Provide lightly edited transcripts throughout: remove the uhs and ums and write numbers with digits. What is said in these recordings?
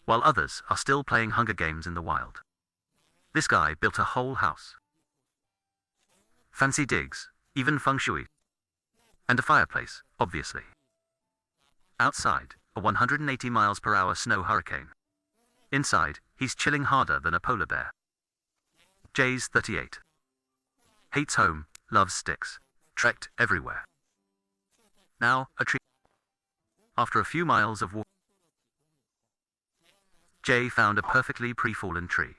while others are still playing Hunger Games in the wild. This guy built a whole house. Fancy digs, even feng shui. And a fireplace, obviously. Outside, a 180 miles per hour snow hurricane. Inside, he's chilling harder than a polar bear. Jay's 38. Hates home, loves sticks. Trekked everywhere. Now, a tree. After a few miles of walk, Jay found a perfectly pre-fallen tree.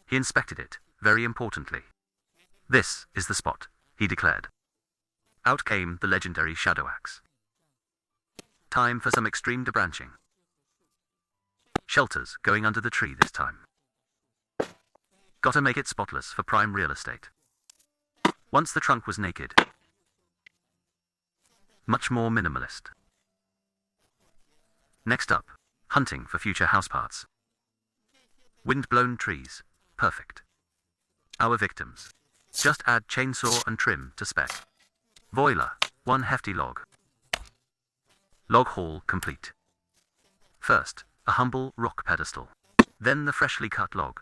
He inspected it, very importantly. This is the spot, he declared. Out came the legendary shadow axe. Time for some extreme debranching. Shelters going under the tree this time. Gotta make it spotless for prime real estate. Once the trunk was naked. Much more minimalist. Next up, hunting for future house parts. Wind-blown trees, perfect. Our victims. Just add chainsaw and trim to spec. Boiler, one hefty log. Log haul complete. First, a humble rock pedestal. Then the freshly cut log.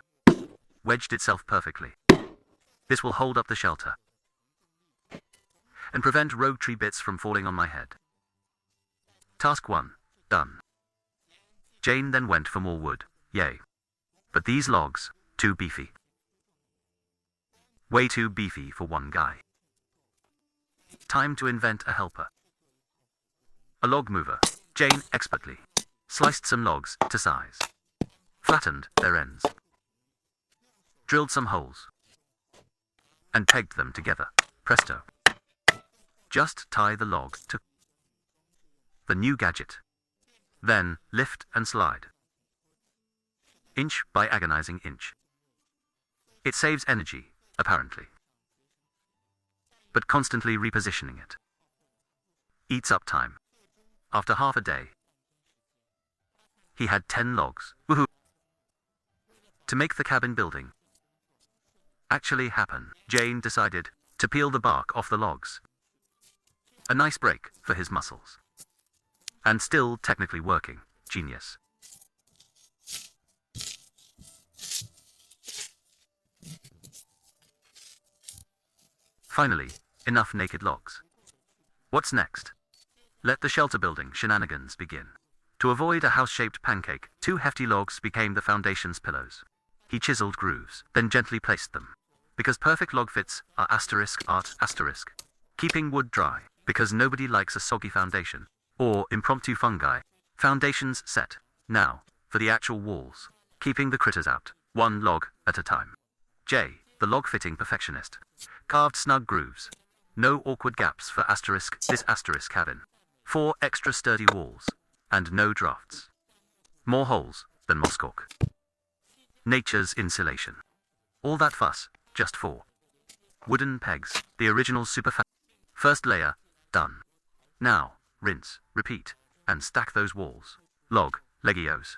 Wedged itself perfectly. This will hold up the shelter. And prevent rogue tree bits from falling on my head. Task 1, done. Jane then went for more wood, yay. But these logs, too beefy. Way too beefy for one guy. Time to invent a helper. A log mover. Jane expertly sliced some logs to size. Flattened their ends. Drilled some holes. And pegged them together. Presto. Just tie the log to the new gadget. Then, lift and slide. Inch by agonizing inch. It saves energy, apparently. But constantly repositioning it. Eats up time. After half a day, he had 10 logs. Woohoo! To make the cabin building actually happen, Jane decided to peel the bark off the logs. A nice break for his muscles. And still technically working. Genius. Finally, enough naked logs. What's next? Let the shelter building shenanigans begin. To avoid a house-shaped pancake, 2 hefty logs became the foundation's pillows. He chiseled grooves, then gently placed them. Because perfect log fits are *art*. Keeping wood dry. Because nobody likes a soggy foundation. Or impromptu fungi. Foundations set. Now, for the actual walls. Keeping the critters out. 1 log at a time. J, the log-fitting perfectionist. Carved snug grooves. No awkward gaps for this cabin. 4 extra sturdy walls. And no drafts. More holes than muskox. Nature's insulation. All that fuss, just 4 wooden pegs, the original First layer, done. Now, rinse, repeat, and stack those walls. Log, legios.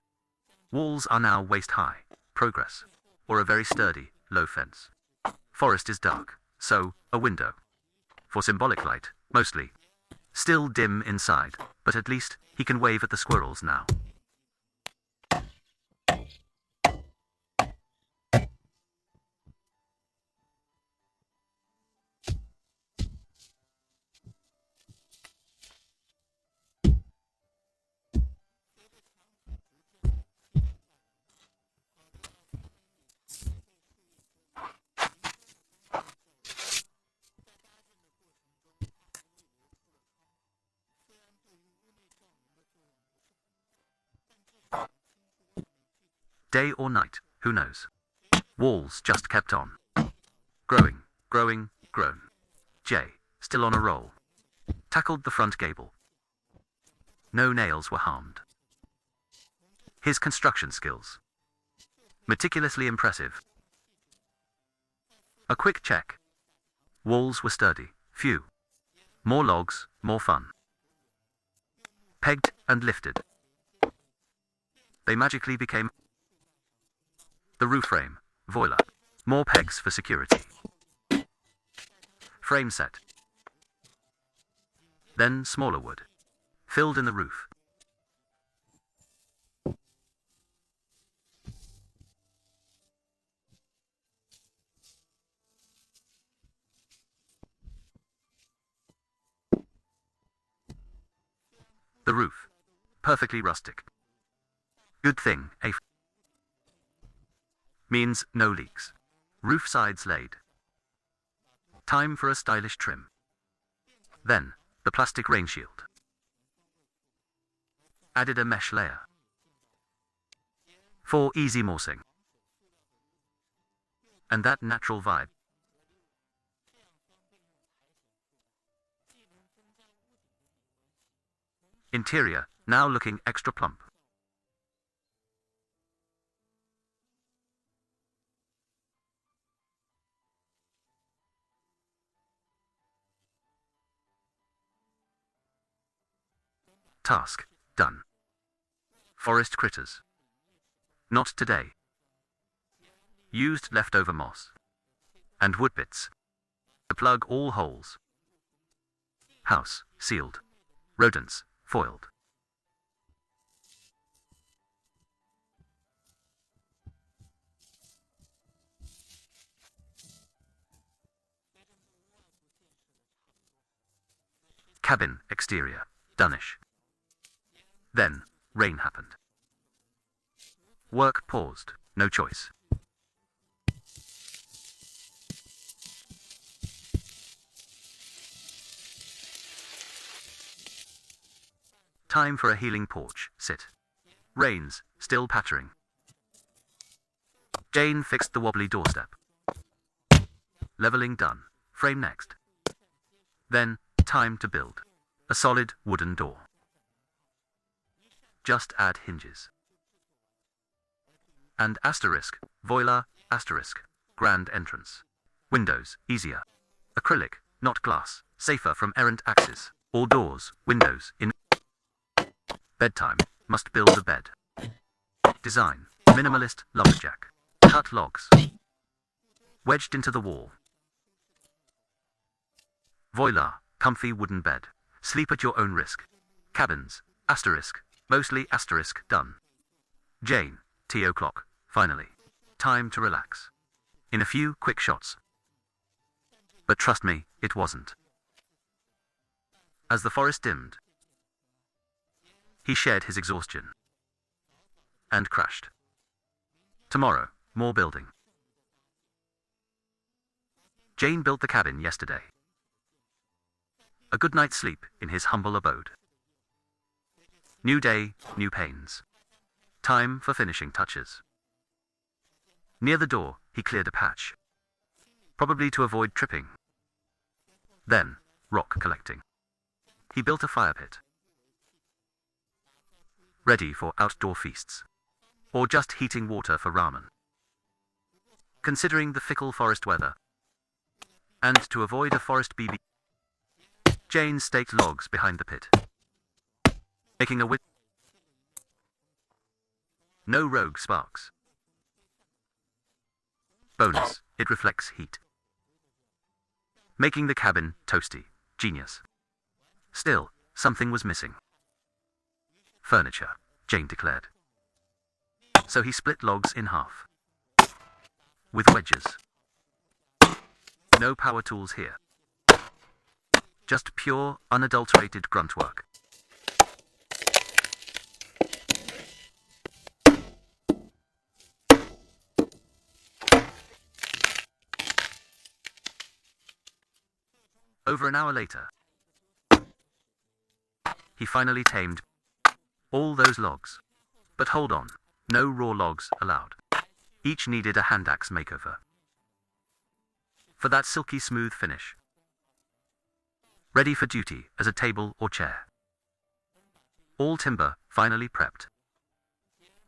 Walls are now waist high. Progress. Or a very sturdy, low fence. Forest is dark, so, a window. For symbolic light, mostly. Still dim inside, but at least, he can wave at the squirrels now. Day or night, who knows? Walls just kept on. Growing, grown. Jay, still on a roll. Tackled the front gable. No nails were harmed. His construction skills. Meticulously impressive. A quick check. Walls were sturdy, few. More logs, more fun. Pegged and lifted. They magically became the roof frame, boiler. More pegs for security. Frame set. Then smaller wood. Filled in the roof. The roof. Perfectly rustic. Good thing, means no leaks. Roof sides laid. Time for a stylish trim. Then, the plastic rain shield. Added a mesh layer. For easy morsing. And that natural vibe. Interior, now looking extra plump. Task done. Forest critters. Not today. Used leftover moss. And wood bits. To plug all holes. House sealed. Rodents foiled. Cabin exterior doneish. Then, rain happened. Work paused, no choice. Time for a healing porch, sit. Rains, still pattering. Jane fixed the wobbly doorstep. Leveling done, frame next. Then, time to build. A solid wooden door. Just add hinges. And asterisk, voila, asterisk, grand entrance. Windows, easier. Acrylic, not glass, safer from errant axes. All doors, windows, in. Bedtime, must build a bed. Design, minimalist, lumberjack. Cut logs. Wedged into the wall. Voila, comfy wooden bed. Sleep at your own risk. Cabins, asterisk, mostly asterisk, done. Jane, tea o'clock, finally. Time to relax. In a few quick shots. But trust me, it wasn't. As the forest dimmed, he shared his exhaustion. And crashed. Tomorrow, more building. Jane built the cabin yesterday. A good night's sleep in his humble abode. New day, new pains. Time for finishing touches. Near the door, he cleared a patch. Probably to avoid tripping. Then, rock collecting. He built a fire pit. Ready for outdoor feasts. Or just heating water for ramen. Considering the fickle forest weather. And to avoid a forest BB. Jane staked logs behind the pit. Making a no rogue sparks. Bonus, it reflects heat. Making the cabin toasty. Genius. Still, something was missing. Furniture, Jane declared. So he split logs in half. With wedges. No power tools here. Just pure, unadulterated grunt work. Over an hour later, he finally tamed all those logs. But hold on, no raw logs allowed. Each needed a hand axe makeover. For that silky smooth finish. Ready for duty as a table or chair. All timber finally prepped.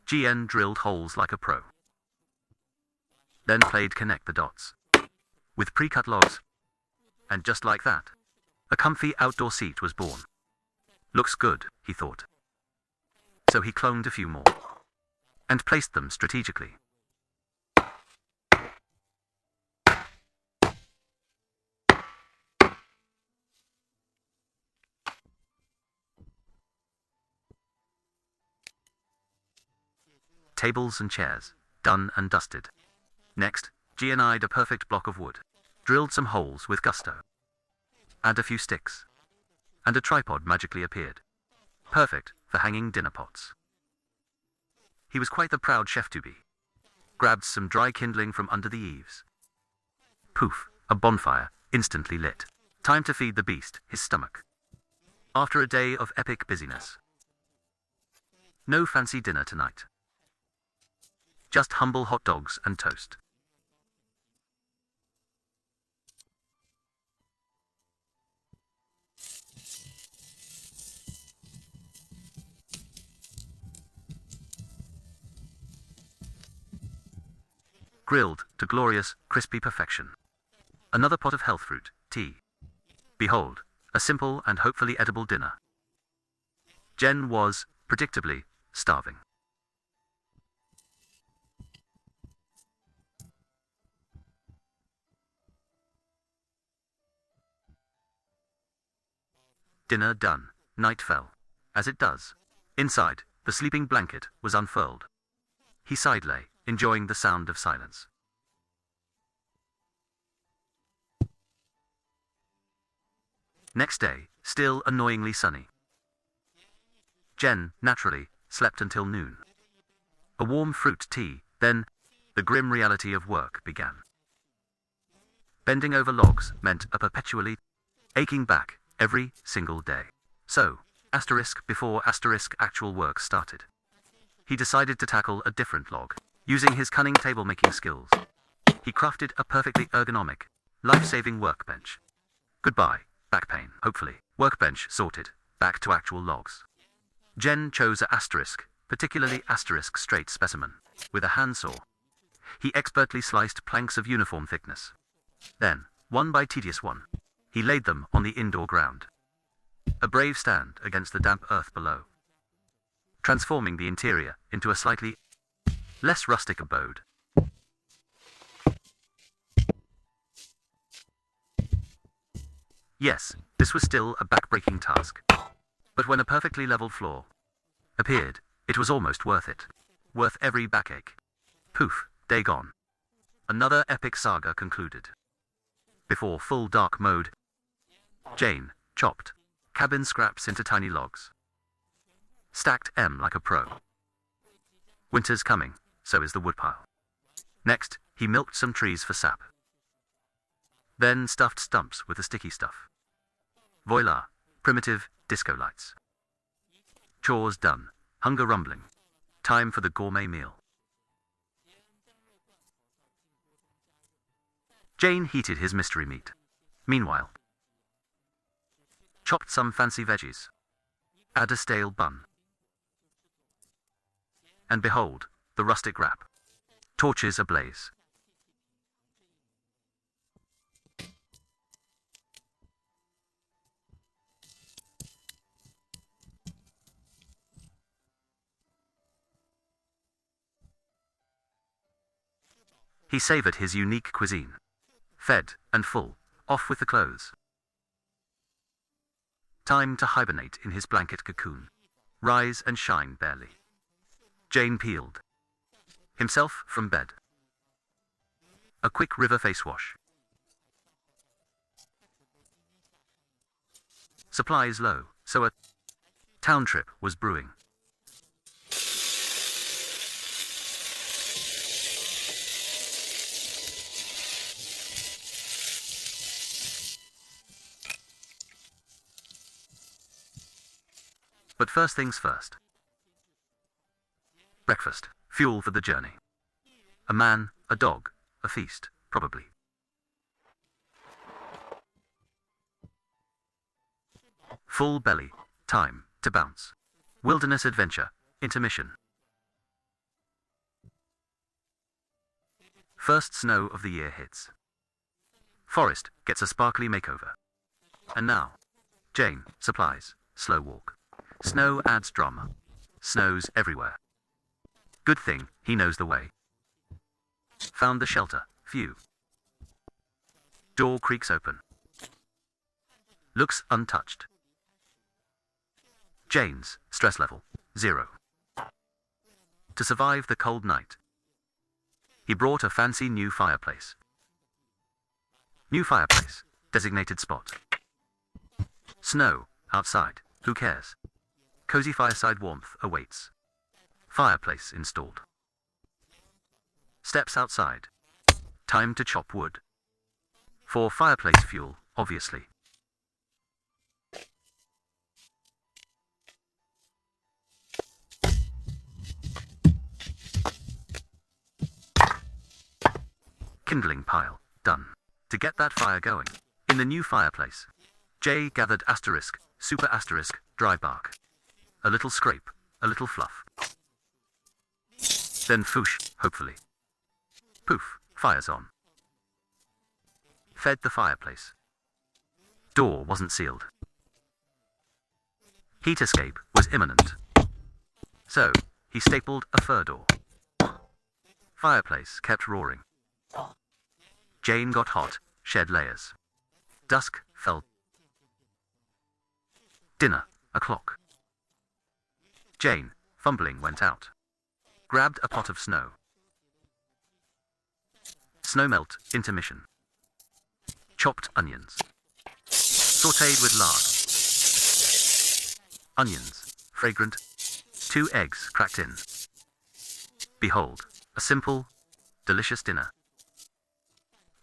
GN drilled holes like a pro. Then played connect the dots. With pre-cut logs. And just like that, a comfy outdoor seat was born. Looks good, he thought. So he cloned a few more. And placed them strategically. Tables and chairs, done and dusted. Next, G and I'd a perfect block of wood. Drilled some holes with gusto. Add a few sticks. And a tripod magically appeared. perfect for hanging dinner pots. He was quite the proud chef to be. Grabbed some dry kindling from under the eaves. Poof, a bonfire, instantly lit. Time to feed the beast his stomach. After a day of epic busyness. No fancy dinner tonight. Just humble hot dogs and toast. Grilled to glorious, crispy perfection. Another pot of health fruit, tea. Behold, a simple and hopefully edible dinner. Jen was, predictably, starving. Dinner done, night fell. As it does. Inside, the sleeping blanket was unfurled. He side lay, enjoying the sound of silence. Next day, still annoyingly sunny. Jen, naturally, slept until noon. A warm fruit tea, then, the grim reality of work began. Bending over logs meant a perpetually aching back every single day. So, before actual work started. He decided to tackle a different log. Using his cunning table-making skills, he crafted a perfectly ergonomic, life-saving workbench. Goodbye, back pain, hopefully. Workbench sorted, back to actual logs. Jen chose a particularly straight specimen, with a handsaw. He expertly sliced planks of uniform thickness. Then, one by tedious one, he laid them on the indoor ground. A brave stand against the damp earth below, transforming the interior into a slightly less rustic abode. Yes, this was still a back-breaking task. But when a perfectly leveled floor appeared, it was almost worth it. Worth every backache. Poof, day gone. Another epic saga concluded. Before full dark mode, Jane chopped cabin scraps into tiny logs. Stacked M like a pro. Winter's coming, so is the woodpile. Next, he milked some trees for sap. Then stuffed stumps with the sticky stuff. Voila, primitive disco lights. Chores done, hunger rumbling. Time for the gourmet meal. Jane heated his mystery meat. Meanwhile, chopped some fancy veggies. Add a stale bun. And behold, the rustic wrap. Torches ablaze. He savored his unique cuisine. Fed and full, off with the clothes. Time to hibernate in his blanket cocoon. Rise and shine barely. Jane peeled himself from bed. A quick river face wash. Supplies low, so a town trip was brewing. But first things first. Breakfast, fuel for the journey. A man, a dog, a feast, probably. Full belly, time to bounce. Wilderness adventure, intermission. First snow of the year hits. Forest gets a sparkly makeover. And now, Jane, supplies, slow walk. Snow adds drama. Snows everywhere. Good thing, he knows the way. Found the shelter, phew. Door creaks open. Looks untouched. Jane's stress level, 0. To survive the cold night, he brought a fancy new fireplace. New fireplace, designated spot. Snow, outside, who cares? Cozy fireside warmth awaits. Fireplace installed. Steps outside. Time to chop wood. For fireplace fuel, obviously. Kindling pile, done. To get that fire going. In the new fireplace, Jay gathered super dry bark. A little scrape, a little fluff. Then foosh, hopefully. Poof, fire's on. Fed the fireplace. Door wasn't sealed. Heat escape was imminent. So, he stapled a fur door. Fireplace kept roaring. Jane got hot, shed layers. Dusk fell. Dinner, o'clock. Jane, fumbling, went out. Grabbed a pot of snow. Snow melt, intermission. Chopped onions. Sautéed with lard. Onions, fragrant. 2 eggs cracked in. Behold, a simple, delicious dinner.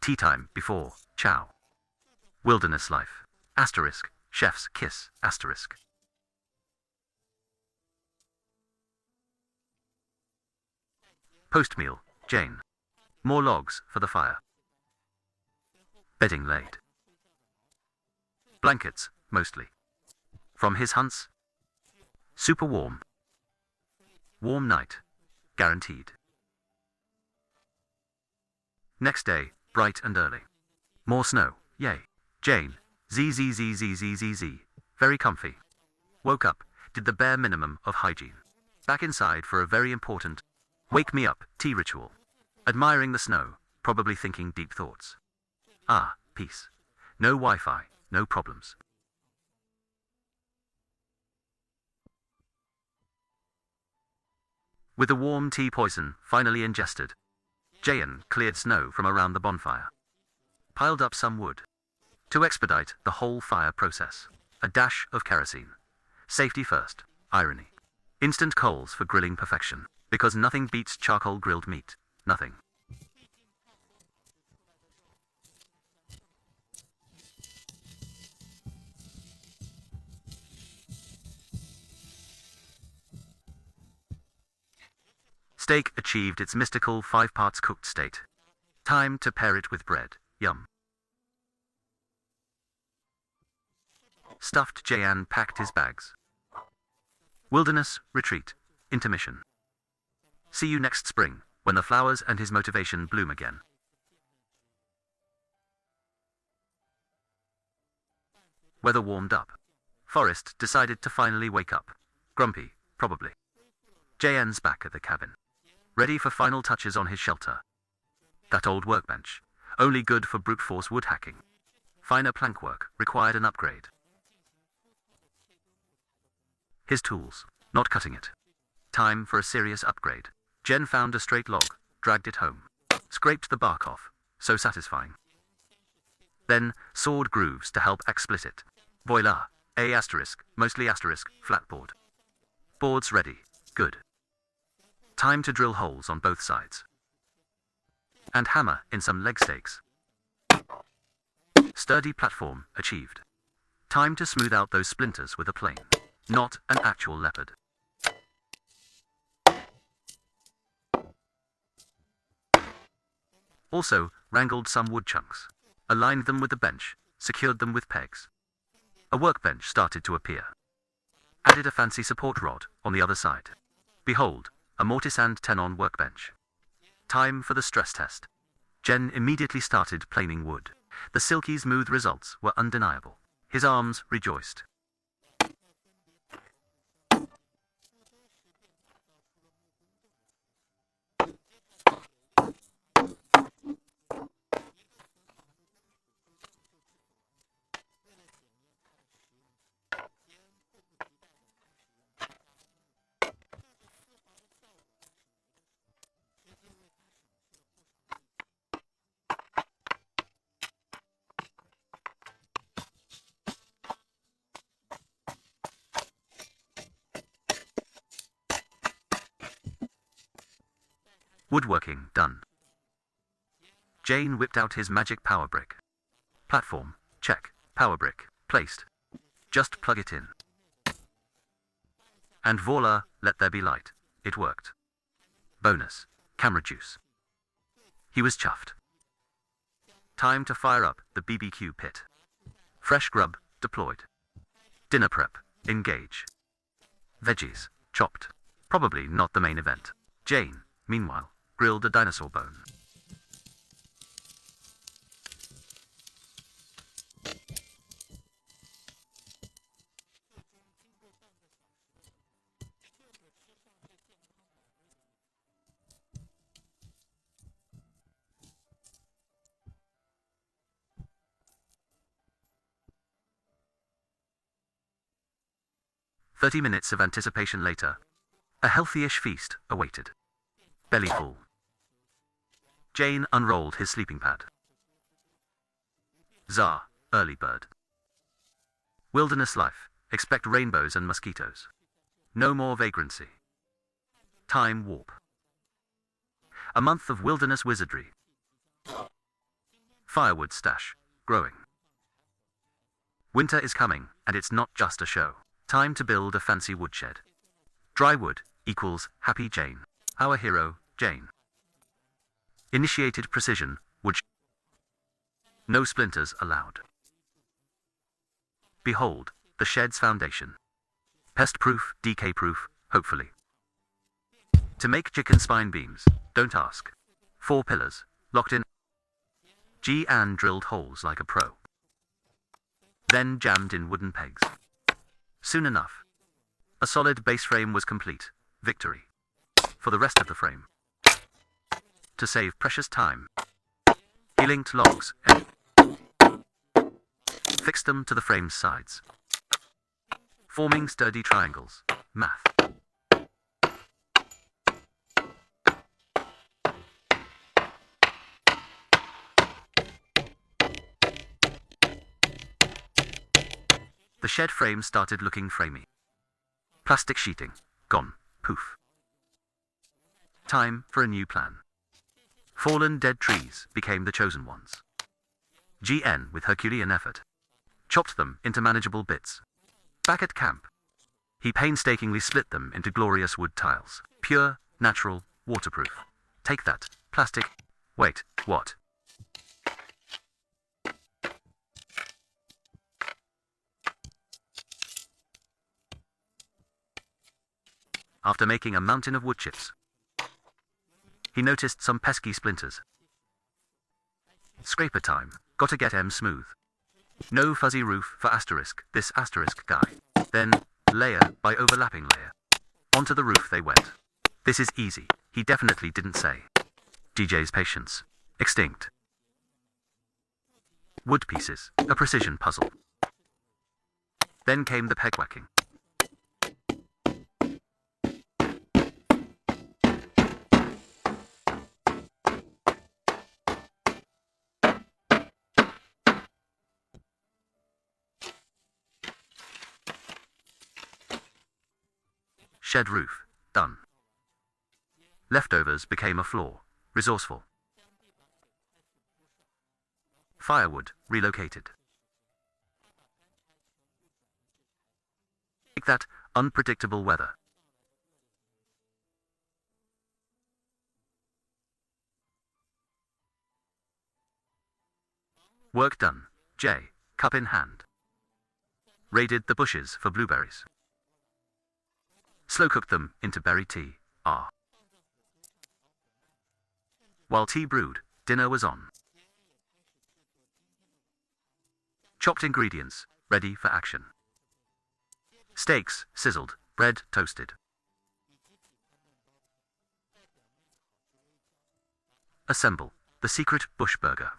Tea time before chow. Wilderness life. Asterisk. Chef's kiss. Asterisk. Post-meal. Jane. More logs for the fire. Bedding laid. Blankets, mostly. From his hunts. Super warm. Warm night. Guaranteed. Next day, bright and early. More snow, yay. Jane, zzzzzzzzz. Very comfy. Woke up, did the bare minimum of hygiene. Back inside for a very important wake me up tea ritual. Admiring the snow, probably thinking deep thoughts. Ah, peace. No Wi-Fi, no problems. With the warm tea poison finally ingested, Jayan cleared snow from around the bonfire. Piled up some wood. To expedite the whole fire process. A dash of kerosene. Safety first. Irony. Instant coals for grilling perfection. Because nothing beats charcoal grilled meat. Nothing. Steak achieved its mystical 5 parts cooked state. Time to pair it with bread. Yum. Stuffed Jayan packed his bags. Wilderness, retreat, intermission. See you next spring, when the flowers and his motivation bloom again. Weather warmed up. Forrest decided to finally wake up. Grumpy, probably. Jayan's back at the cabin. Ready for final touches on his shelter. That old workbench, only good for brute force wood hacking. Finer plank work required an upgrade. His tools, not cutting it. Time for a serious upgrade. Jen found a straight log, dragged it home. Scraped the bark off, so satisfying. Then, sawed grooves to help split it. Voila, mostly flatboard. Boards ready, good. Time to drill holes on both sides. And hammer in some leg stakes. Sturdy platform achieved. Time to smooth out those splinters with a plane. Not an actual leopard. Also, wrangled some wood chunks. Aligned them with the bench, secured them with pegs. A workbench started to appear. Added a fancy support rod on the other side. Behold, a mortisand tenon workbench. Time for the stress test. Jen immediately started planing wood. The silky smooth results were undeniable. His arms rejoiced. Woodworking done. Jane whipped out his magic power brick. Platform, check. Power brick, placed. Just plug it in. And voila, let there be light. It worked. Bonus, camera juice. He was chuffed. Time to fire up the BBQ pit. Fresh grub, deployed. Dinner prep, engage. Veggies, chopped. Probably not the main event. Jane, meanwhile, grilled a dinosaur bone. "30 minutes of anticipation later, a healthy-ish feast awaited. Belly full. Jane unrolled his sleeping pad. Zah, early bird. Wilderness life, expect rainbows and mosquitoes. No more vagrancy. Time warp. A month of wilderness wizardry. Firewood stash, growing. Winter is coming, and it's not just a show. Time to build a fancy woodshed. Dry wood equals happy Jane. Our hero, Jane. Initiated precision, no splinters allowed. Behold, the shed's foundation. Pest-proof, decay-proof, hopefully. To make chicken spine beams, don't ask. 4 pillars, locked in. Ann drilled holes like a pro. Then jammed in wooden pegs. Soon enough, a solid base frame was complete. Victory. For the rest of the frame. To save precious time, he linked logs and fixed them to the frame's sides, forming sturdy triangles. Math. The shed frame started looking framey. Plastic sheeting, gone, poof. Time for a new plan. Fallen dead trees became the chosen ones. GN, with Herculean effort, chopped them into manageable bits. Back at camp, he painstakingly split them into glorious wood tiles. Pure, natural, waterproof. Take that, plastic. Wait, what? After making a mountain of wood chips, he noticed some pesky splinters. Scraper time, gotta get 'em smooth. No fuzzy roof for asterisk, this asterisk guy. Then, layer by overlapping layer. Onto the roof they went. This is easy, he definitely didn't say. DJ's patience, extinct. Wood pieces, a precision puzzle. Then came the peg whacking. Shed roof, done. Leftovers became a floor, resourceful. Firewood, relocated. Like that, unpredictable weather. Work done, J, cup in hand. Raided the bushes for blueberries. Slow cooked them into berry tea. While tea brewed, dinner was on. Chopped ingredients, ready for action. Steaks, sizzled, bread, toasted. Assemble, the secret bush burger.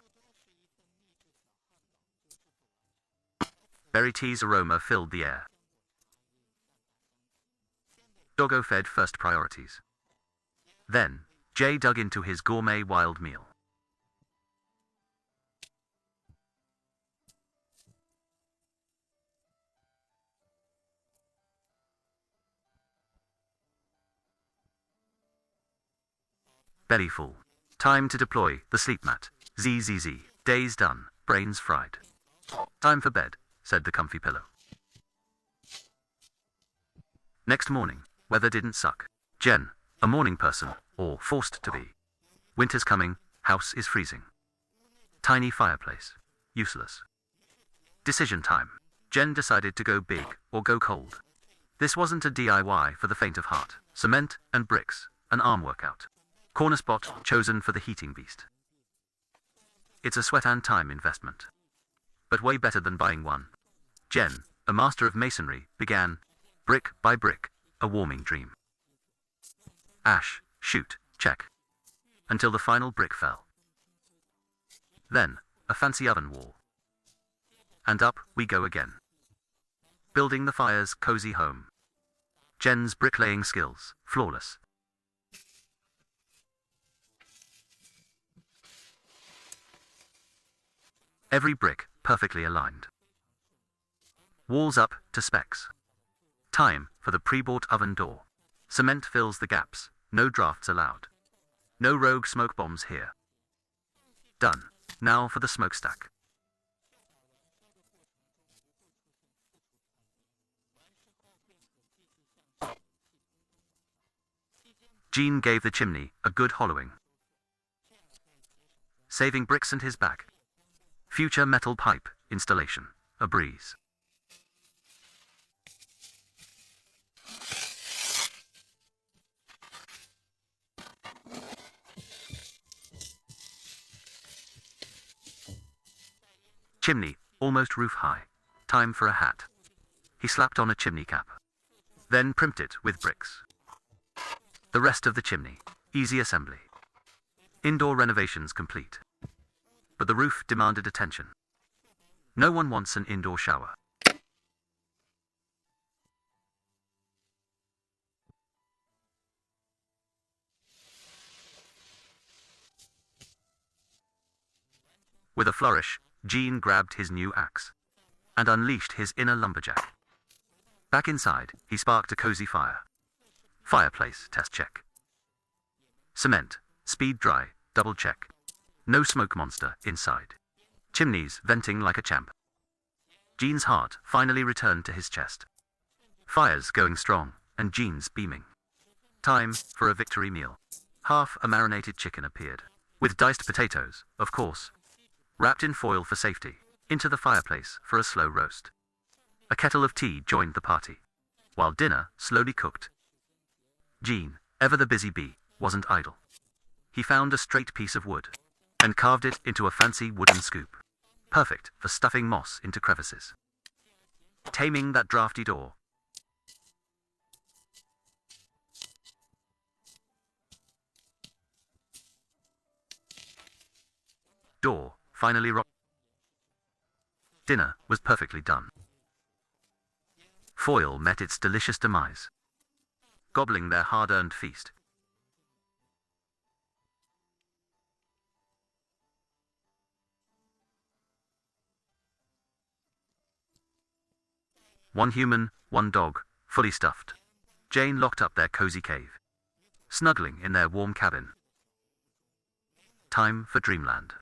Berry tea's aroma filled the air. Doggo fed first priorities. Then, Jay dug into his gourmet wild meal. belly full. Time to deploy the sleep mat. ZZZ. Day's done, brains fried. Time for bed, said the comfy pillow. Next morning, weather didn't suck. Jen, a morning person, or forced to be. Winter's coming, house is freezing. Tiny fireplace. Useless. Decision time. Jen decided to go big or go cold. This wasn't a DIY for the faint of heart. Cement and bricks, an arm workout. Corner spot chosen for the heating beast. It's a sweat and time investment. But way better than buying one. Jen, a master of masonry, began, brick by brick, a warming dream. Ash, shoot, check. Until the final brick fell. Then, a fancy oven wall. And up we go again. Building the fire's cozy home. Jen's bricklaying skills, flawless. Every brick perfectly aligned. Walls up to specs. Time for the pre-bought oven door. Cement fills the gaps, no drafts allowed. No rogue smoke bombs here. Done. Now for the smokestack. Jean gave the chimney a good hollowing. Saving bricks and his back. Future metal pipe installation, a breeze. Chimney, almost roof high. Time for a hat. He slapped on a chimney cap. Then primped it with bricks. The rest of the chimney, easy assembly. Indoor renovations complete. But the roof demanded attention. No one wants an indoor shower. With a flourish, Jean grabbed his new axe and unleashed his inner lumberjack. Back inside, he sparked a cozy fire. Fireplace test check. Cement, speed dry, double check. No smoke monster inside. Chimneys venting like a champ. Jean's heart finally returned to his chest. Fires going strong, and Jean's beaming. Time for a victory meal. Half a marinated chicken appeared, with diced potatoes, of course. Wrapped in foil for safety, into the fireplace for a slow roast. A kettle of tea joined the party, while dinner slowly cooked. Jean, ever the busy bee, wasn't idle. He found a straight piece of wood, and carved it into a fancy wooden scoop. Perfect for stuffing moss into crevices. Taming that drafty door. Door, finally rocked. Dinner was perfectly done. Foil met its delicious demise, gobbling their hard-earned feast. One human, one dog, fully stuffed. Jane locked up their cozy cave, snuggling in their warm cabin. Time for dreamland.